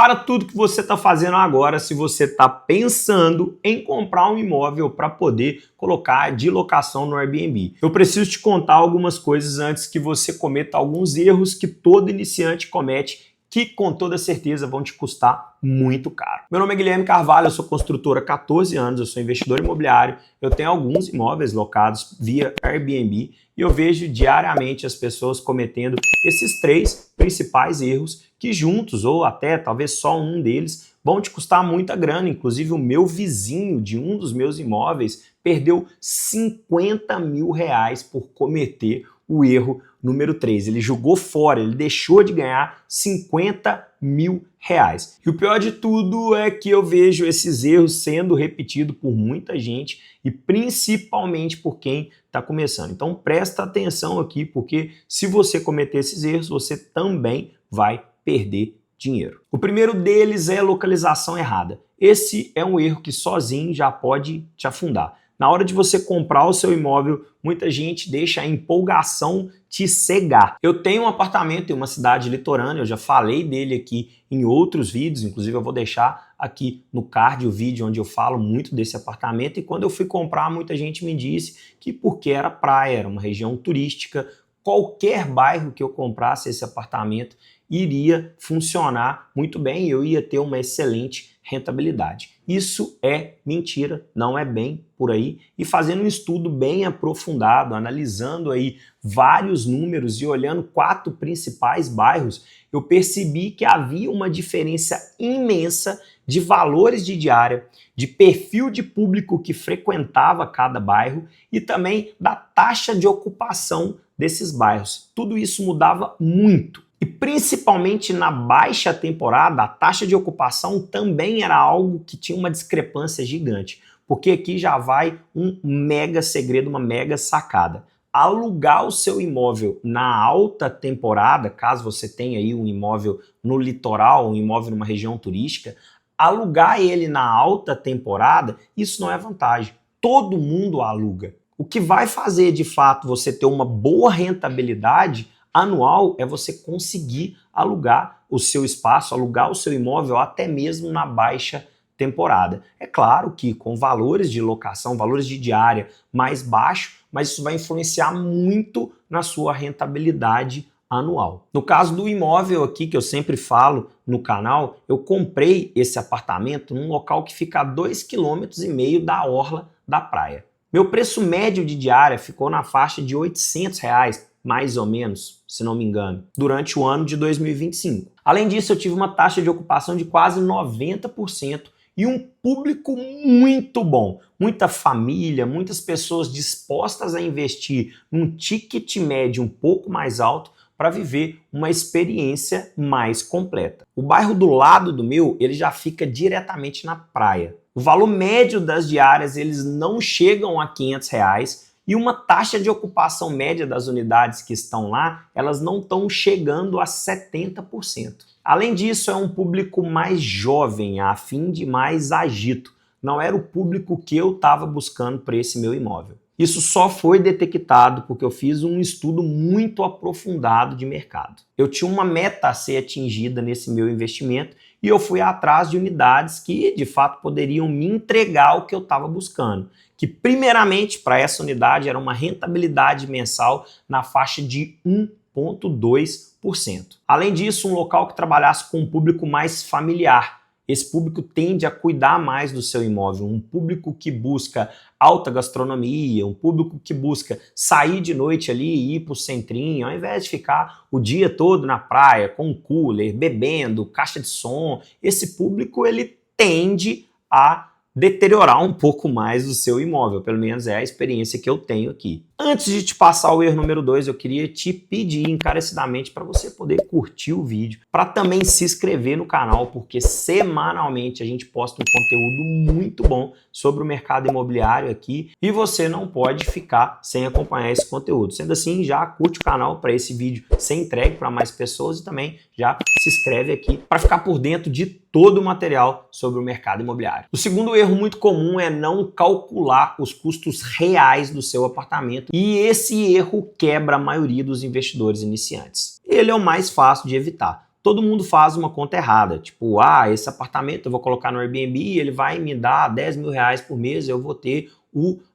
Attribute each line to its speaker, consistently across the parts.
Speaker 1: Para tudo que você está fazendo agora se você está pensando em comprar um imóvel para poder colocar de locação no Airbnb. Eu preciso te contar algumas coisas antes que você cometa alguns erros que todo iniciante comete, que com toda certeza vão te custar muito caro. Meu nome é Guilherme Carvalho, eu sou construtor há 14 anos, eu sou investidor imobiliário, eu tenho alguns imóveis locados via Airbnb e eu vejo diariamente as pessoas cometendo esses 3 principais erros que juntos, ou até talvez só um deles, vão te custar muita grana. Inclusive o meu vizinho de um dos meus imóveis perdeu 50 mil reais por cometer o erro número 3. Ele jogou fora, ele deixou de ganhar 50 mil reais. E o pior de tudo é que eu vejo esses erros sendo repetidos por muita gente e principalmente por quem está começando. Então presta atenção aqui, porque se você cometer esses erros, você também vai perder dinheiro. O primeiro deles é localização errada. Esse é um erro que sozinho já pode te afundar. Na hora de você comprar o seu imóvel, muita gente deixa a empolgação te cegar. Eu tenho um apartamento em uma cidade litorânea, eu já falei dele aqui em outros vídeos, inclusive eu vou deixar aqui no card o vídeo onde eu falo muito desse apartamento, e quando eu fui comprar, muita gente me disse que porque era praia, era uma região turística, qualquer bairro que eu comprasse esse apartamento iria funcionar muito bem e eu ia ter uma excelente rentabilidade. Isso é mentira, não é bem por aí. E fazendo um estudo bem aprofundado, analisando aí vários números e olhando 4 principais bairros, eu percebi que havia uma diferença imensa de valores de diária, de perfil de público que frequentava cada bairro e também da taxa de ocupação desses bairros. Tudo isso mudava muito. E principalmente na baixa temporada, a taxa de ocupação também era algo que tinha uma discrepância gigante. Porque aqui já vai um mega segredo, uma mega sacada. Alugar o seu imóvel na alta temporada, caso você tenha aí um imóvel no litoral, um imóvel numa região turística, alugar ele na alta temporada, isso não é vantagem. Todo mundo aluga. O que vai fazer de fato você ter uma boa rentabilidade anual é você conseguir alugar o seu espaço, alugar o seu imóvel até mesmo na baixa temporada. É claro que com valores de locação, valores de diária mais baixos, mas isso vai influenciar muito na sua rentabilidade anual. No caso do imóvel aqui, que eu sempre falo no canal, eu comprei esse apartamento num local que fica a 2,5 km da orla da praia. Meu preço médio de diária ficou na faixa de R$800, mais ou menos, se não me engano, durante o ano de 2025. Além disso, eu tive uma taxa de ocupação de quase 90% e um público muito bom. Muita família, muitas pessoas dispostas a investir num ticket médio um pouco mais alto para viver uma experiência mais completa. O bairro do lado do meu, ele já fica diretamente na praia. O valor médio das diárias, eles não chegam a R$500, e uma taxa de ocupação média das unidades que estão lá, elas não estão chegando a 70%. Além disso, é um público mais jovem, a fim de mais agito. Não era o público que eu estava buscando para esse meu imóvel. Isso só foi detectado porque eu fiz um estudo muito aprofundado de mercado. Eu tinha uma meta a ser atingida nesse meu investimento e eu fui atrás de unidades que, de fato, poderiam me entregar o que eu estava buscando. Que, primeiramente, para essa unidade era uma rentabilidade mensal na faixa de 1,2%. Além disso, um local que trabalhasse com um público mais familiar. Esse público tende a cuidar mais do seu imóvel, um público que busca alta gastronomia, um público que busca sair de noite ali e ir para o centrinho, ao invés de ficar o dia todo na praia com um cooler, bebendo, caixa de som. Esse público ele tende a deteriorar um pouco mais o seu imóvel, pelo menos é a experiência que eu tenho aqui. Antes de te passar o erro número 2, eu queria te pedir encarecidamente para você poder curtir o vídeo, para também se inscrever no canal, porque semanalmente a gente posta um conteúdo muito bom sobre o mercado imobiliário aqui e você não pode ficar sem acompanhar esse conteúdo. Sendo assim, já curte o canal para esse vídeo ser entregue para mais pessoas e também já se inscreve aqui para ficar por dentro de todo o material sobre o mercado imobiliário. O segundo erro muito comum é não calcular os custos reais do seu apartamento e esse erro quebra a maioria dos investidores iniciantes. Ele é o mais fácil de evitar. todo mundo faz uma conta errada. Tipo, esse apartamento eu vou colocar no Airbnb, ele vai me dar 10 mil reais por mês, eu vou ter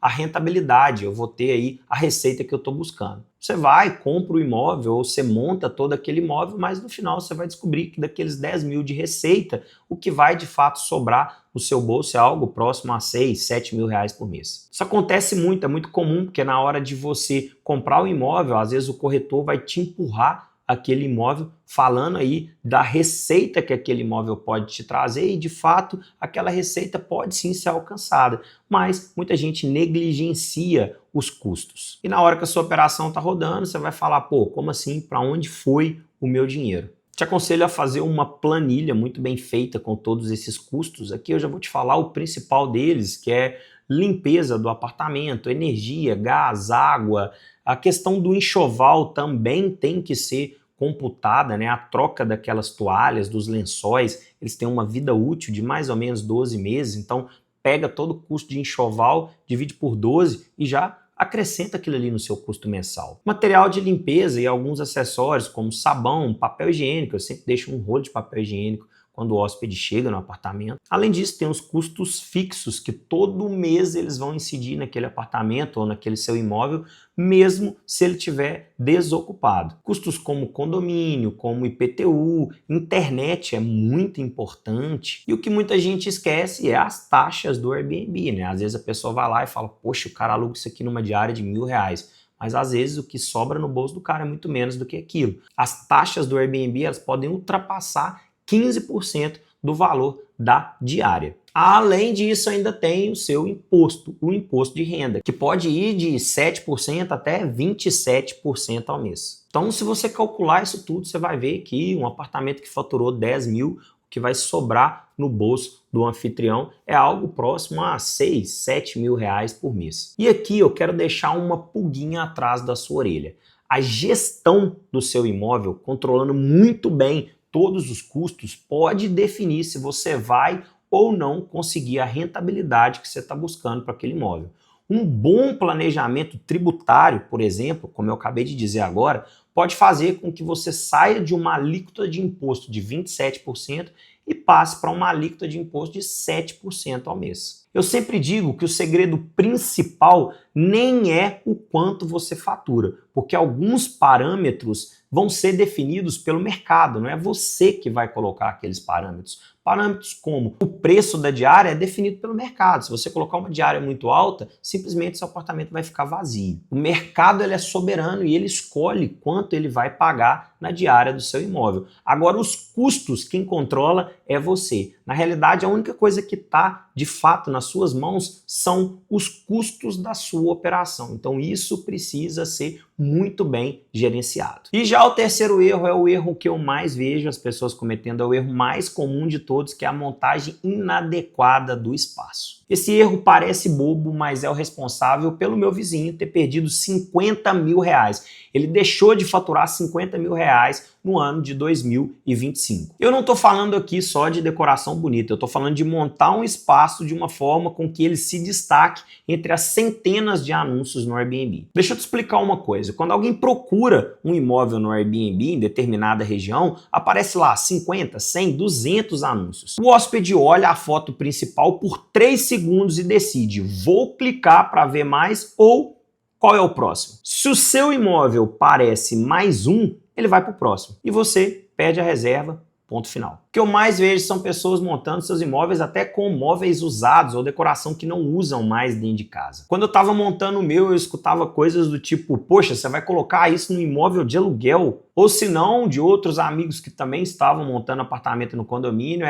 Speaker 1: a rentabilidade, eu vou ter aí a receita que eu estou buscando. Você vai, compra o imóvel, ou você monta todo aquele imóvel, mas no final você vai descobrir que daqueles 10 mil de receita, o que vai de fato sobrar no seu bolso é algo próximo a 6, 7 mil reais por mês. Isso acontece muito, é muito comum, porque na hora de você comprar o imóvel, às vezes o corretor vai te empurrar aquele imóvel, falando aí da receita que aquele imóvel pode te trazer e, de fato, aquela receita pode sim ser alcançada, mas muita gente negligencia os custos. E na hora que a sua operação está rodando, você vai falar, pô, como assim? Para onde foi o meu dinheiro? Te aconselho a fazer uma planilha muito bem feita com todos esses custos. Aqui eu já vou te falar o principal deles, que é limpeza do apartamento, energia, gás, água. A questão do enxoval também tem que ser computada, né? A troca daquelas toalhas, dos lençóis, eles têm uma vida útil de mais ou menos 12 meses, então pega todo o custo de enxoval, divide por 12 e já acrescenta aquilo ali no seu custo mensal. Material de limpeza e alguns acessórios como sabão, papel higiênico, eu sempre deixo um rolo de papel higiênico quando o hóspede chega no apartamento. Além disso, tem os custos fixos que todo mês eles vão incidir naquele apartamento ou naquele seu imóvel, mesmo se ele estiver desocupado. Custos como condomínio, como IPTU, internet é muito importante. E o que muita gente esquece é as taxas do Airbnb, né? Às vezes a pessoa vai lá e fala, poxa, o cara aluga isso aqui numa diária de R$1.000. Mas às vezes o que sobra no bolso do cara é muito menos do que aquilo. As taxas do Airbnb elas podem ultrapassar 15% do valor da diária. Além disso, ainda tem o seu imposto, o imposto de renda, que pode ir de 7% até 27% ao mês. Então, se você calcular isso tudo, você vai ver que um apartamento que faturou 10 mil, o que vai sobrar no bolso do anfitrião é algo próximo a 6, 7 mil reais por mês. E aqui eu quero deixar uma pulguinha atrás da sua orelha. A gestão do seu imóvel, controlando muito bem todos os custos, pode definir se você vai ou não conseguir a rentabilidade que você está buscando para aquele imóvel. Um bom planejamento tributário, por exemplo, como eu acabei de dizer agora, pode fazer com que você saia de uma alíquota de imposto de 27% e passe para uma alíquota de imposto de 7% ao mês. Eu sempre digo que o segredo principal nem é o quanto você fatura, porque alguns parâmetros vão ser definidos pelo mercado, não é você que vai colocar aqueles parâmetros. Parâmetros como o preço da diária é definido pelo mercado. Se você colocar uma diária muito alta, simplesmente seu apartamento vai ficar vazio. O mercado ele é soberano e ele escolhe quanto ele vai pagar na diária do seu imóvel. Agora, os custos, quem controla é você. Na realidade, a única coisa que está, de fato, nas suas mãos são os custos da sua operação. Então, isso precisa ser muito bem gerenciado. E já o terceiro erro é o erro que eu mais vejo as pessoas cometendo, é o erro mais comum de todos, que é a montagem inadequada do espaço. Esse erro parece bobo, mas é o responsável pelo meu vizinho ter perdido 50 mil reais. Ele deixou de faturar 50 mil reais no ano de 2025. Eu não estou falando aqui só de decoração bonita, eu estou falando de montar um espaço de uma forma com que ele se destaque entre as centenas de anúncios no Airbnb. Deixa eu te explicar uma coisa, quando alguém procura um imóvel no Airbnb em determinada região, aparece lá 50, 100, 200 anúncios. O hóspede olha a foto principal por 3 segundos e decide, vou clicar para ver mais ou qual é o próximo. Se o seu imóvel parece mais um, ele vai para o próximo. E você perde a reserva, ponto final. O que eu mais vejo são pessoas montando seus imóveis até com móveis usados ou decoração que não usam mais dentro de casa. Quando eu estava montando o meu, eu escutava coisas do tipo, poxa, você vai colocar isso no imóvel de aluguel? Ou se não, de outros amigos que também estavam montando apartamento no condomínio,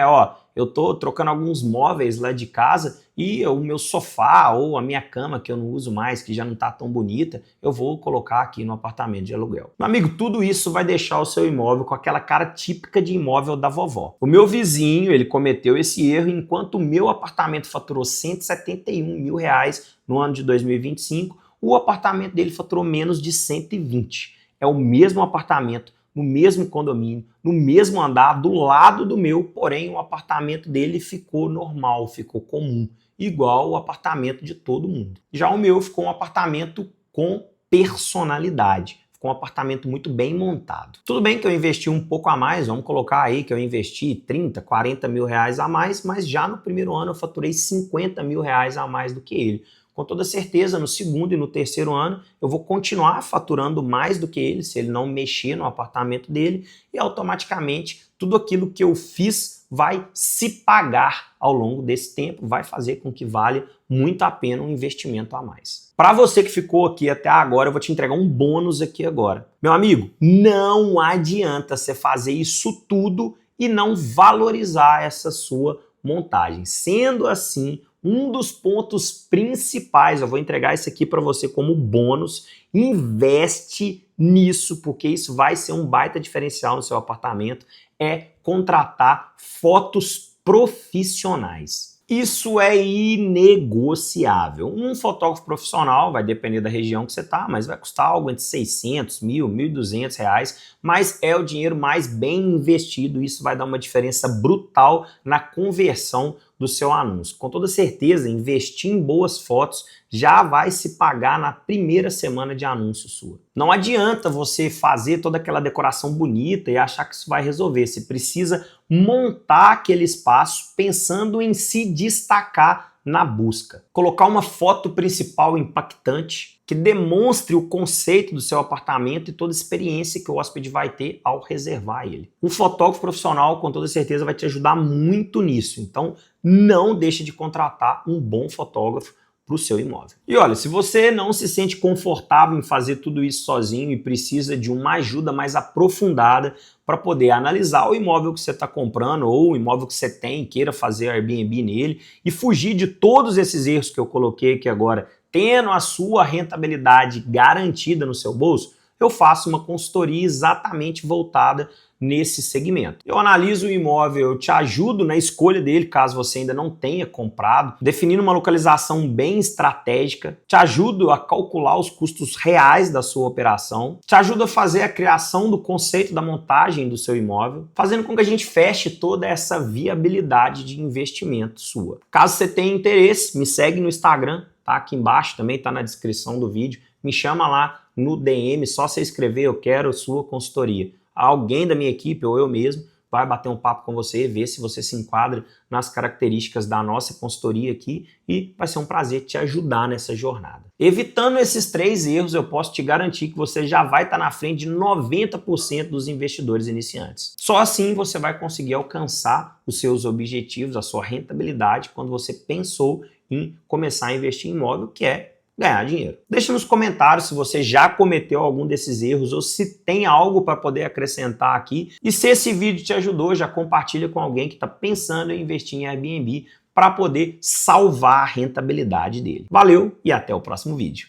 Speaker 1: eu tô trocando alguns móveis lá de casa e o meu sofá ou a minha cama, que eu não uso mais, que já não tá tão bonita, eu vou colocar aqui no apartamento de aluguel. Meu amigo, tudo isso vai deixar o seu imóvel com aquela cara típica de imóvel da vovó. O meu vizinho, ele cometeu esse erro enquanto o meu apartamento faturou 171 mil reais no ano de 2025, o apartamento dele faturou menos de 120. É o mesmo apartamento, no mesmo condomínio, no mesmo andar, do lado do meu, porém o apartamento dele ficou normal, ficou comum, igual o apartamento de todo mundo. Já o meu ficou um apartamento com personalidade. com um apartamento muito bem montado. Tudo bem que eu investi um pouco a mais, vamos colocar aí que eu investi 30, 40 mil reais a mais, mas já no primeiro ano eu faturei 50 mil reais a mais do que ele. Com toda certeza, no segundo e no terceiro ano, eu vou continuar faturando mais do que ele, se ele não mexer no apartamento dele, e automaticamente tudo aquilo que eu fiz vai se pagar ao longo desse tempo, vai fazer com que valha muito a pena um investimento a mais. Para você que ficou aqui até agora, eu vou te entregar um bônus aqui agora. Meu amigo, não adianta você fazer isso tudo e não valorizar essa sua montagem. Sendo assim, um dos pontos principais, eu vou entregar isso aqui para você como bônus, investe nisso, porque isso vai ser um baita diferencial no seu apartamento, é contratar fotos profissionais. Isso é inegociável. Um fotógrafo profissional, vai depender da região que você está, mas vai custar algo entre 600, 1.200 reais, mas é o dinheiro mais bem investido. Isso vai dar uma diferença brutal na conversão do seu anúncio. Com toda certeza, investir em boas fotos já vai se pagar na primeira semana de anúncio sua. Não adianta você fazer toda aquela decoração bonita e achar que isso vai resolver. Você precisa montar aquele espaço pensando em se destacar na busca. Colocar uma foto principal impactante que demonstre o conceito do seu apartamento e toda a experiência que o hóspede vai ter ao reservar ele. Um fotógrafo profissional, com toda certeza, vai te ajudar muito nisso. Então, não deixe de contratar um bom fotógrafo para o seu imóvel. E olha, se você não se sente confortável em fazer tudo isso sozinho e precisa de uma ajuda mais aprofundada para poder analisar o imóvel que você está comprando ou o imóvel que você tem e queira fazer Airbnb nele e fugir de todos esses erros que eu coloquei aqui agora, tendo a sua rentabilidade garantida no seu bolso, eu faço uma consultoria exatamente voltada nesse segmento. Eu analiso o imóvel, eu te ajudo na escolha dele, caso você ainda não tenha comprado, definindo uma localização bem estratégica, te ajudo a calcular os custos reais da sua operação, te ajudo a fazer a criação do conceito da montagem do seu imóvel, fazendo com que a gente feche toda essa viabilidade de investimento sua. Caso você tenha interesse, me segue no Instagram, tá aqui embaixo, também está na descrição do vídeo, me chama lá no DM, só você escrever eu quero sua consultoria. Alguém da minha equipe ou eu mesmo vai bater um papo com você, ver se você se enquadra nas características da nossa consultoria aqui e vai ser um prazer te ajudar nessa jornada. Evitando esses 3 erros, eu posso te garantir que você já vai estar na frente de 90% dos investidores iniciantes. Só assim você vai conseguir alcançar os seus objetivos, a sua rentabilidade, quando você pensou em começar a investir em imóvel, que é ganhar dinheiro. Deixa nos comentários se você já cometeu algum desses erros ou se tem algo para poder acrescentar aqui. E se esse vídeo te ajudou, já compartilha com alguém que está pensando em investir em Airbnb para poder salvar a rentabilidade dele. Valeu e até o próximo vídeo.